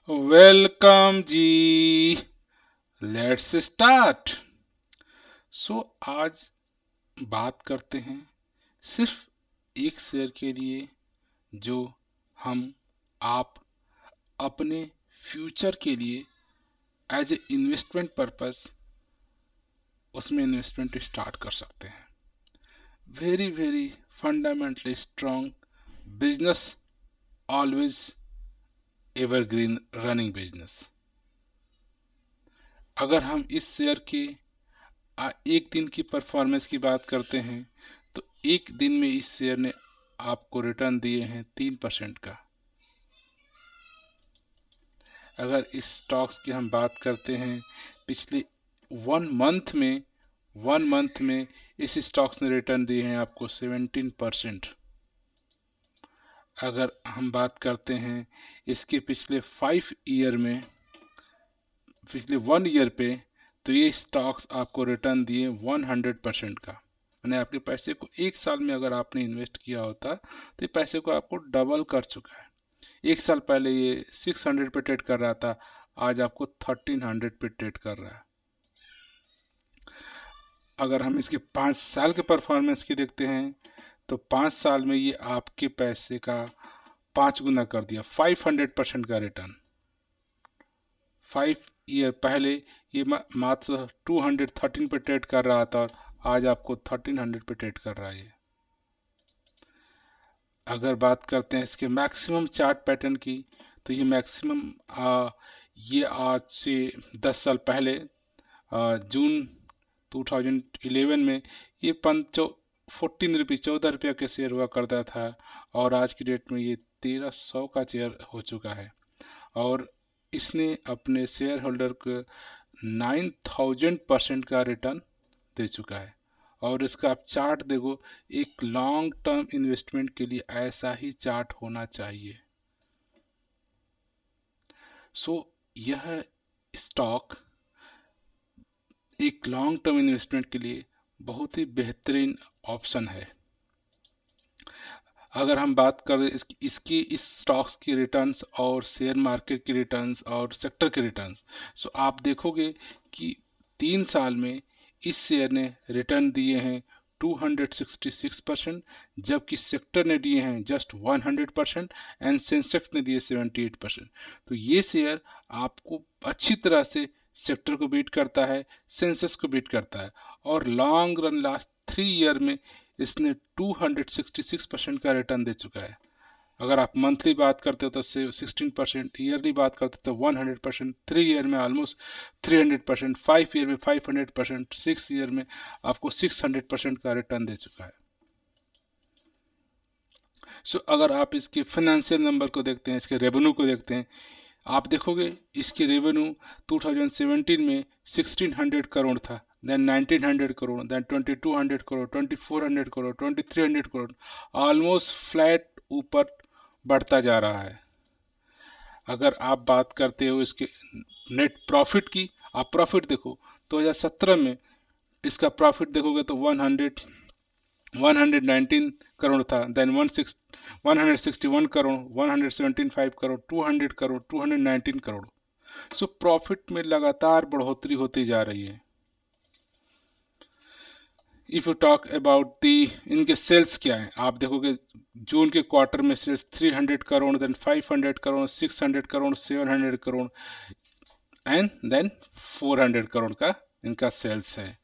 Welcome ji. Let's start. आज बात करते हैं सिर्फ एक शेयर के लिए जो हम आप अपने फ्यूचर के लिए एज ए इन्वेस्टमेंट पर्पस उसमें इन्वेस्टमेंट स्टार्ट कर सकते हैं। Very very fundamentally strong business, always evergreen running business. अगर हम इस शेयर के एक दिन की परफॉर्मेंस की बात करते हैं तो एक दिन में इस शेयर ने आपको रिटर्न दिए हैं 3% का। अगर इस स्टॉक्स की हम बात करते हैं पिछले वन मंथ में इस स्टॉक्स ने रिटर्न दिए हैं आपको 17%। अगर हम बात करते हैं इसके पिछले 5 ईयर में, पिछले 1 ईयर पे, तो ये स्टॉक्स आपको रिटर्न दिए 100% का। मैंने आपके पैसे को एक साल में अगर आपने इन्वेस्ट किया होता तो ये पैसे को आपको डबल कर चुका है। एक साल पहले ये 600 पे ट्रेड कर रहा था, आज आपको 1300 पे ट्रेड कर रहा है। अगर हम इसके 5 साल के परफॉर्मेंस की देखते हैं तो 5 साल में ये आपके पैसे का 5 गुना कर दिया, 500% का रिटर्न। 5 ईयर पहले ये मात्र 213 पे ट्रेड कर रहा था और आज आपको 1300 पे ट्रेड कर रहा है। अगर बात करते हैं इसके मैक्सिमम चार्ट पैटर्न की तो ये मैक्सिमम ये आज से 10 साल पहले जून 2011 में ये 14 रुपये 14 रुपये के शेयर हुआ करता था और आज की डेट में ये 1300 का शेयर हो चुका है और इसने अपने शेयर होल्डर को 9000% का रिटर्न दे चुका है। और इसका आप चार्ट देखो, एक लॉन्ग टर्म इन्वेस्टमेंट के लिए ऐसा ही चार्ट होना चाहिए। यह स्टॉक एक लॉन्ग टर्म इन्वेस्टमेंट के लिए बहुत ही बेहतरीन ऑप्शन है। अगर हम बात करें इसकी इस स्टॉक्स की रिटर्न्स और शेयर मार्केट की रिटर्न्स और सेक्टर के रिटर्न्स, आप देखोगे कि 3 साल में इस शेयर ने रिटर्न दिए हैं 266%, जबकि सेक्टर ने दिए हैं जस्ट 100% एंड सेंसेक्स ने दिए 78%। तो ये शेयर आपको अच्छी तरह से सेक्टर को बीट करता है, सेंसेक्स को बीट करता है और लॉन्ग रन लास्ट 3 ईयर में इसने 266% का रिटर्न दे चुका है। अगर आप मंथली बात करते हो तो 16%, ईयरली बात करते हो तो 100%, 3 ईयर में ऑलमोस्ट 300%, 5 ईयर में 500%, 6 ईयर में आपको 600% का रिटर्न दे चुका है। अगर आप इसके फाइनेंशियल नंबर को देखते हैं, इसके रेवेन्यू को देखते हैं, आप देखोगे इसकी रेवेन्यू 2017 में 1600 करोड़ था, then 1900 crore, then 2200 crore, 2400 crore, 2300 crore, almost flat ऊपर बढ़ता जा रहा है। अगर आप बात करते हो इसके नेट प्रॉफिट की, आप प्रॉफिट देखो 2017 में इसका प्रॉफिट देखोगे तो 119 करोड़ था, देन 161 करोड़, 175 करोड़, 200 करोड़, 219 करोड़। प्रॉफिट में लगातार बढ़ोतरी होती जा रही है। If you talk about the इनके सेल्स क्या है, आप देखोगे जून के क्वार्टर में sales 300 crore, then 500 crore, 600 crore, 700 crore and then 400 crore का इनका सेल्स है।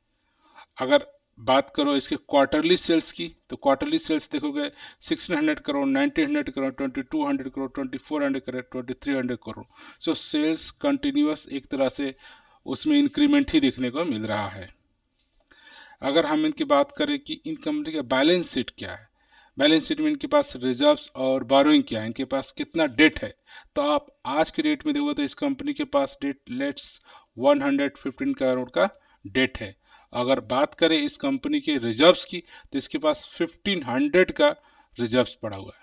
अगर बात करो इसके क्वार्टरली सेल्स की तो क्वार्टरली सेल्स देखोगे 1600 करोड़, 1900 करोड़, 2200 करोड़, 2400 करोड़, 2300 करोड़। सेल्स कंटिन्यूस एक तरह से उसमें इंक्रीमेंट ही देखने को मिल रहा है। अगर हम इनकी बात करें कि इन कंपनी का बैलेंस शीट क्या है, बैलेंस शीट में इनके पास रिजर्व्स और बोरोइंग क्या है, इनके पास कितना डेट है, तो आप आज के डेट में देखोगे तो इस कंपनी के पास डेट लेट्स 115 करोड़ का डेट है। अगर बात करें इस कंपनी के रिजर्व्स की तो इसके पास 1500 का रिजर्व्स पड़ा हुआ है।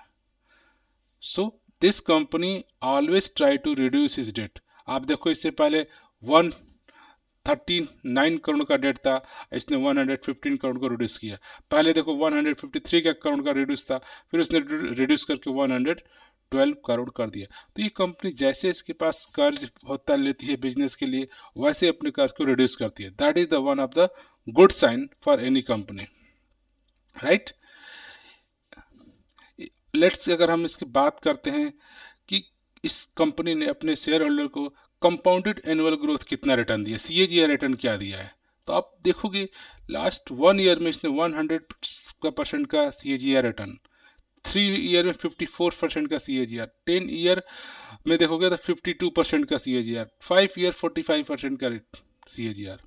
This company always try to reduce his debt. आप देखो इससे पहले 139 करोड़ का डेट था, इसने 115 करोड़ को रिड्यूस किया। पहले देखो 153 का करोड़ का रिड्यूस था, फिर उसने रिड्यूस करके 12 करोड़ कर दिया। तो ये कंपनी जैसे इसके पास कर्ज होता लेती है बिजनेस के लिए, वैसे अपने कर्ज को रिड्यूस करती है। That is the one of the good sign for any company, right. Let's अगर हम इसकी बात करते हैं कि इस कंपनी ने अपने शेयर होल्डर को कंपाउंडेड एनुअल ग्रोथ कितना रिटर्न दिया, CAGR रिटर्न क्या दिया है, तो आप देखोगे लास्ट 1 ईयर में इसने 100% का CAGR रिटर्न, 3 ईयर में 54% का CAGR, 10 ईयर में देखोगे तो 52% का CAGR, 5 ईयर 45% का CAGR।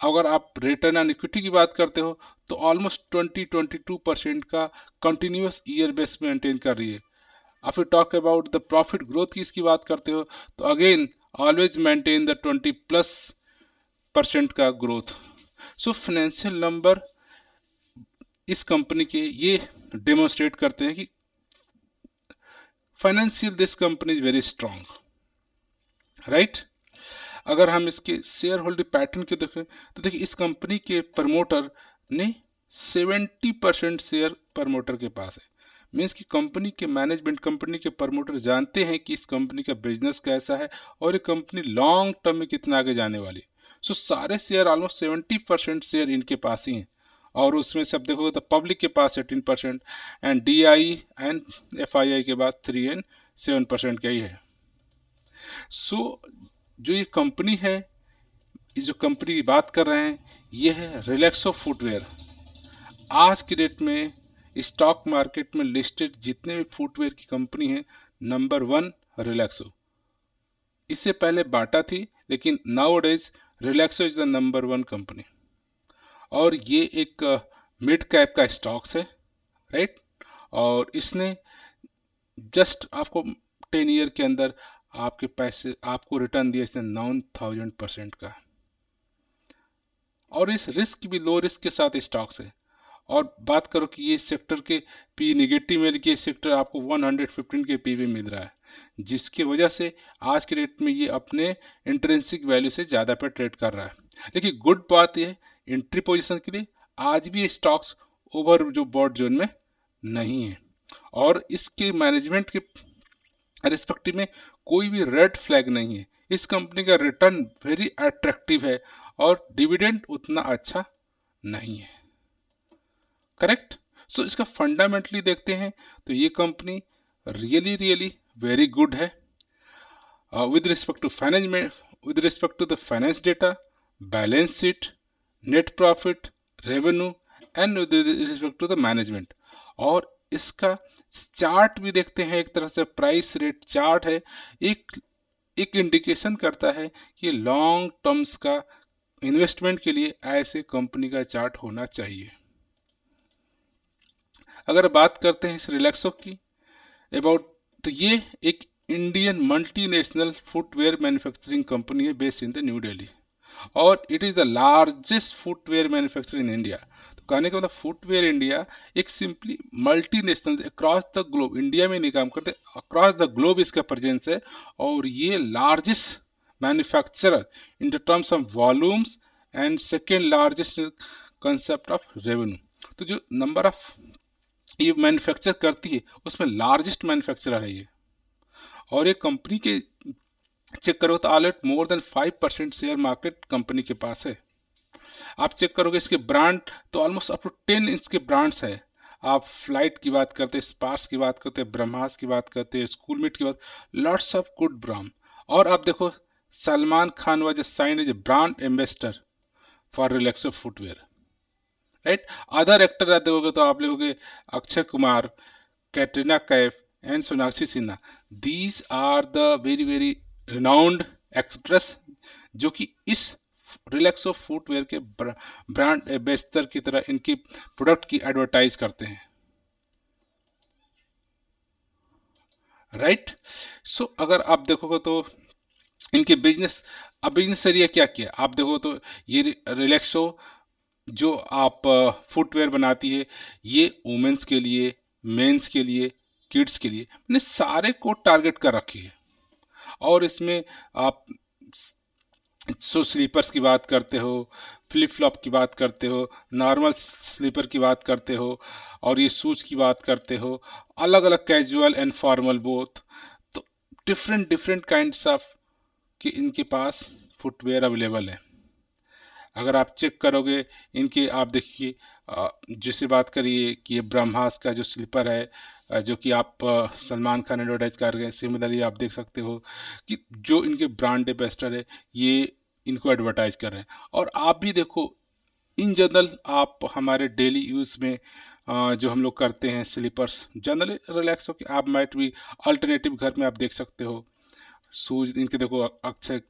अगर आप रिटर्न ऑन इक्विटी की बात करते हो तो ऑलमोस्ट 22% का कंटिन्यूस ईयर बेस मेंटेन कर रही है। अब you talk about the profit growth की इसकी बात करते हो तो अगेन ऑलवेज मेंटेन द 20+% का ग्रोथ। सो फाइनेंशियल नंबर इस कंपनी के ये डेमोन्स्ट्रेट करते हैं कि financial this company is very strong, right. अगर हम इसके शेयर होल्डिंग पैटर्न के देखें तो देखिए इस कंपनी के प्रमोटर ने 70% शेयर प्रमोटर के पास है। मीन्स कि कंपनी के मैनेजमेंट, कंपनी के प्रमोटर जानते हैं कि इस कंपनी का बिजनेस कैसा है और ये कंपनी लॉन्ग टर्म में कितना आगे जाने वाली। सो सारे शेयर ऑलमोस्ट 70% शेयर इनके पास ही हैं, और उसमें सब देखोगे तो पब्लिक के पास 18% एंड DI एंड FII के पास 3 और 7% का ही है। सो जो ये कंपनी है, इस जो कंपनी की बात कर रहे हैं, ये है रिलैक्सो फुटवेयर। आज की डेट में स्टॉक मार्केट में लिस्टेड जितने भी फुटवेयर की कंपनी है, नंबर 1 रिलैक्सो। इससे पहले बाटा थी, लेकिन now days Relaxo is the number 1 company, और ये एक मिड कैप का स्टॉक्स है, राइट। और इसने जस्ट आपको 10 ईयर के अंदर आपके पैसे आपको रिटर्न दिया इसने 9000% का, और इस रिस्क भी लो रिस्क के साथ स्टॉक्स है। और बात करो कि ये सेक्टर के पी निगेटिव में कि सेक्टर आपको 115 के पी मिल रहा है, जिसकी वजह से आज के रेट में ये अपने इंट्रिंसिक वैल्यू से ज़्यादा पे ट्रेड कर रहा है। लेकिन गुड बात यह है एंट्री पोजीशन के लिए आज भी स्टॉक्स ओवर जो बॉट जोन में नहीं है, और इसके मैनेजमेंट के रिस्पेक्टिव में कोई भी रेड फ्लैग नहीं है। इस कंपनी का रिटर्न वेरी अट्रैक्टिव है और डिविडेंड उतना अच्छा नहीं है, करेक्ट। सो इसका फंडामेंटली देखते हैं तो ये कंपनी रियली वेरी गुड है with respect to finance, with respect to the finance data, balance sheet, net profit, revenue and with respect to the management. और इसका चार्ट भी देखते हैं, एक तरह से प्राइस रेट चार्ट है, एक इंडिकेशन करता है कि लॉन्ग टर्म्स का इन्वेस्टमेंट के लिए ऐसे कंपनी का चार्ट होना चाहिए। अगर बात करते हैं इस रिलैक्सो की अबाउट, तो ये एक Indian multinational footwear manufacturing company है based in the new Delhi, और it is the largest footwear manufacture in India. तो कहने का मतलब फुटवेयर इंडिया एक simply multinational across the globe, India में नहीं काम करते, अक्रॉस द ग्लोब इसका प्रेजेंस है, और ये largest manufacturer in the terms of volumes and second largest concept of revenue. तो जो नंबर ऑफ ये मैन्युफैक्चर करती है उसमें लार्जेस्ट मैन्युफैक्चरर है ये, और ये कंपनी के चेक करो तो already more than 5% share market company के पास है। आप चेक करोगे इसके ब्रांड तो ऑलमोस्ट अप टू 10 इसके ब्रांड्स है। आप फ्लाइट की बात करते हैं, स्पार्स की बात करते हैं, ब्रह्मास की बात करते हैं, स्कूलमेट की बात, लॉट्स ऑफ गुड ब्रांड। और आप देखो Salman Khan was signed as a brand ambassador for Relaxo footwear, right. Other actor आप देखोगे तो आप देखोगे Akshay Kumar, Katrina Kaif and Sonakshi Sinha. These are the very renowned actress जो कि इस रिलैक्सो फुटवेयर के ब्रांड एम्बेसडर की तरह इनकी प्रोडक्ट की एडवर्टाइज करते हैं, राइट। सो अगर आप देखोगे तो इनके बिजनेस, अब बिजनेस एरिया क्या किया आप देखो तो ये रिलैक्सो जो आप फुटवेयर बनाती है ये वुमेंस के लिए, मेंस के लिए, किड्स के लिए, मैंने सारे को टारगेट कर रखी है। और इसमें आप स्लीपर्स की बात करते हो, फ्लिप फ्लॉप की बात करते हो, नॉर्मल स्लीपर की बात करते हो, और ये शूज़ की बात करते हो, अलग अलग कैजुअल एंड फॉर्मल बोथ, तो डिफरेंट डिफरेंट काइंड्स ऑफ कि इनके पास फुटवेयर अवेलेबल है। अगर आप चेक करोगे इनके, आप देखिए जिसे बात करिए कि ये ब्रह्मास का जो स्लीपर है, जो कि आप सलमान खान एडवर्टाइज कर रहे हैं, सिमिलरली आप देख सकते हो कि जो इनके ब्रांड एम्बेसडर है ये इनको एडवर्टाइज कर रहे हैं। और आप भी देखो, इन जनरल आप हमारे डेली यूज़ में जो हम लोग करते हैं स्लीपर्स, जनरली रिलैक्स होकर आप माइट भी अल्टरनेटिव घर में आप देख सकते हो शूज़ इनके, देखो अक्सर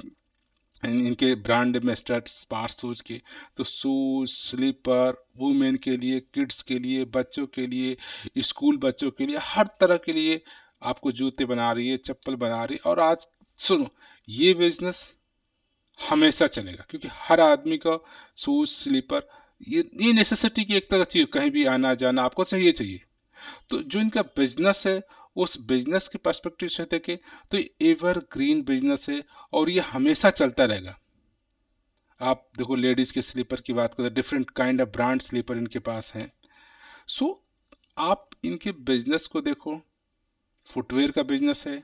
इनके ब्रांड में स्पार्स शूज़ के, तो शूज़ स्लीपर वुमेन के लिए, किड्स के लिए, बच्चों के लिए, स्कूल बच्चों के लिए, हर तरह के लिए आपको जूते बना रही है, चप्पल बना रही है। और आज सुनो, ये बिजनेस हमेशा चलेगा क्योंकि हर आदमी का शूज़ स्लीपर ये नेसेसिटी की एक तरह चीज़, कहीं भी आना जाना आपको चाहिए चाहिए। तो जो इनका बिजनेस है, उस बिजनेस के पर्सपेक्टिव से देखें तो एवर ग्रीन बिजनेस है और ये हमेशा चलता रहेगा। आप देखो लेडीज़ के स्लीपर की बात करें, different kind of brand slipper इनके पास हैं। सो आप इनके बिजनेस को देखो, फुटवेयर का बिजनेस है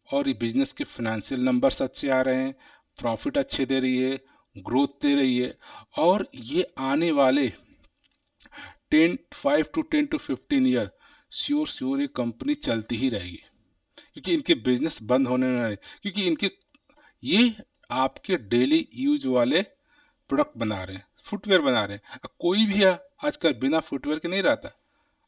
और ये बिजनेस के फाइनेंशियल नंबर्स अच्छे आ रहे हैं, प्रॉफिट अच्छे दे रही है, ग्रोथ दे रही है। और ये आने वाले 5 to 10 to 15 ईयर श्योर ये कंपनी चलती ही रहेगी क्योंकि इनके बिजनेस बंद होने नहीं, क्योंकि इनके ये आपके डेली यूज वाले प्रोडक्ट बना रहे हैं, फुटवेयर बना रहे हैं। अब कोई भी आजकल बिना फुटवेयर के नहीं रहता।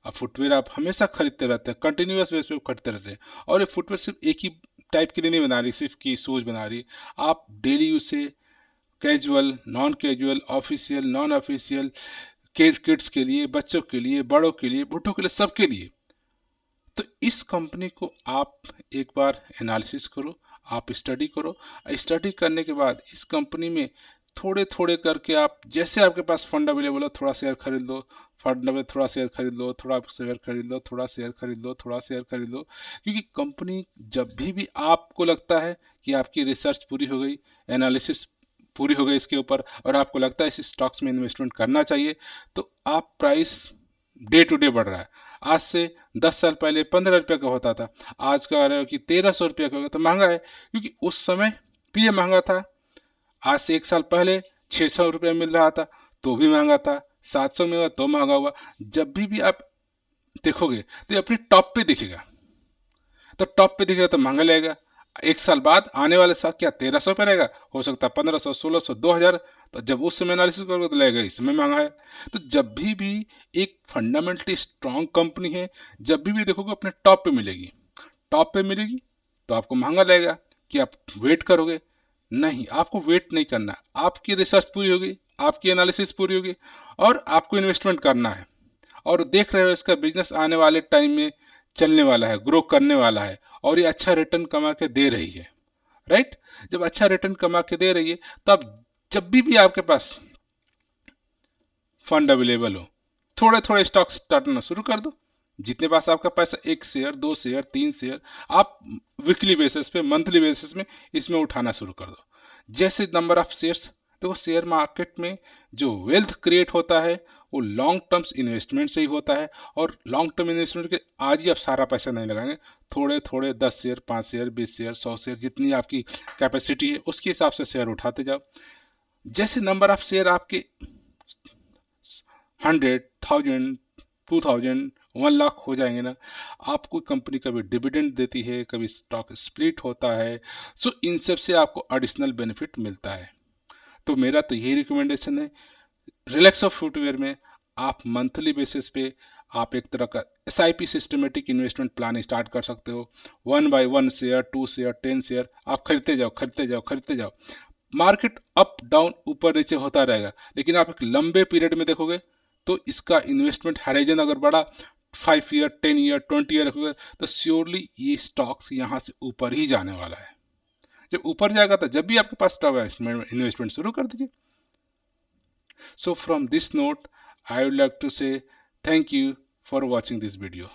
अब फुटवेयर आप हमेशा खरीदते रहते हैं, कंटिन्यूस बेस पे खरीदते रहते हैं। और ये फुटवेयर सिर्फ एक ही टाइप के लिए नहीं बना रही, सिर्फ की शूज़ बना रही, आप डेली यूज से casual, non casual, official, non official, kids के लिए, बच्चों के लिए, बड़ों के लिए, बूढ़ों के लिए, सबके लिए। तो इस कंपनी को आप एक बार एनालिसिस करो, आप स्टडी करो। स्टडी करने के बाद इस कंपनी में थोड़े थोड़े करके आप, जैसे आपके पास फंड अवेलेबल हो, थोड़ा शेयर खरीद लो, फंड में थोड़ा शेयर खरीद लो, थोड़ा शेयर खरीद लो, थोड़ा शेयर खरीद लो, थोड़ा शेयर खरीद लो। क्योंकि कंपनी जब भी आपको लगता है कि आपकी रिसर्च पूरी हो गई, एनालिसिस पूरी हो गई इसके ऊपर, और आपको लगता है इस स्टॉक्स में इन्वेस्टमेंट करना चाहिए, तो आप प्राइस डे टू डे बढ़ रहा है। आज से 10 साल पहले 15 रुपये का होता था, आज का आ रहा है कि 1300 रुपये का होगा, तो महंगा है क्योंकि उस समय भी ये महंगा था। आज से 1 साल पहले 600 रुपये मिल रहा था तो भी महंगा था, 700 में हुआ तो महंगा हुआ। जब भी आप देखोगे तो ये अपने टॉप पे दिखेगा, तो टॉप पे दिखेगा तो महंगा लगेगा। 1 साल बाद आने वाले साल क्या 1300 पे रहेगा, हो सकता है 1500, 1600, 2000, तो जब उस समय एनालिसिस करोगे तो लगेगा इस समय महंगा है। तो जब भी एक फंडामेंटली स्ट्रांग कंपनी है, जब भी देखोगे अपने टॉप पे मिलेगी, टॉप पे मिलेगी तो आपको महंगा लगेगा। कि आप वेट करोगे? नहीं, आपको वेट नहीं करना। आपकी रिसर्च पूरी होगी, आपकी एनालिसिस पूरी होगी और आपको इन्वेस्टमेंट करना है। और देख रहे हो इसका बिजनेस आने वाले टाइम में चलने वाला है, ग्रो करने वाला है और ये अच्छा रिटर्न कमा के दे रही है, राइट। जब अच्छा रिटर्न कमा के दे रही है तब जब भी आपके पास फंड अवेलेबल हो, थोड़े थोड़े स्टॉक स्टार्टना शुरू कर दो। जितने पास आपका पैसा, 1 शेयर, 2 शेयर, 3 शेयर, आप वीकली बेसिस पे, मंथली बेसिस में इसमें उठाना शुरू कर दो। जैसे नंबर ऑफ शेयर्स, देखो शेयर मार्केट में जो वेल्थ क्रिएट होता है वो लॉन्ग टर्म्स इन्वेस्टमेंट से ही होता है। और लॉन्ग टर्म इन्वेस्टमेंट के आज ही आप सारा पैसा नहीं लगाएंगे, थोड़े थोड़े 10 शेयर, 5 शेयर, 20 शेयर, 100 शेयर, जितनी आपकी कैपेसिटी है उसके हिसाब से शेयर उठाते जाओ। जैसे नंबर ऑफ शेयर आपके 100, 1000, 2000, 1 लाख हो जाएंगे ना, आपको कंपनी कभी डिविडेंड देती है, कभी स्टॉक स्प्लिट होता है, सो इन सब से आपको एडिशनल बेनिफिट मिलता है। तो मेरा तो यही रिकमेंडेशन है, रिलैक्सो फुटवेयर में आप मंथली बेसिस पे आप एक तरह का SIP systematic investment plan start कर सकते हो। 1 by 1 शेयर, 2 शेयर, 10 शेयर आप खरीदते जाओ, खरीदते जाओ, खरीदते जाओ। मार्केट अप डाउन, ऊपर नीचे होता रहेगा, लेकिन आप एक लंबे पीरियड में देखोगे तो इसका इन्वेस्टमेंट हाइजन अगर बड़ा 5 ईयर, 10 ईयर, 20 ईयर रखोगे तो श्योरली ये स्टॉक्स यहाँ से ऊपर ही जाने वाला है। जब ऊपर जाएगा तो जब भी आपके पास स्टॉक है इन्वेस्टमेंट शुरू कर दीजिए। So from this note, I would like to say thank you for watching this video.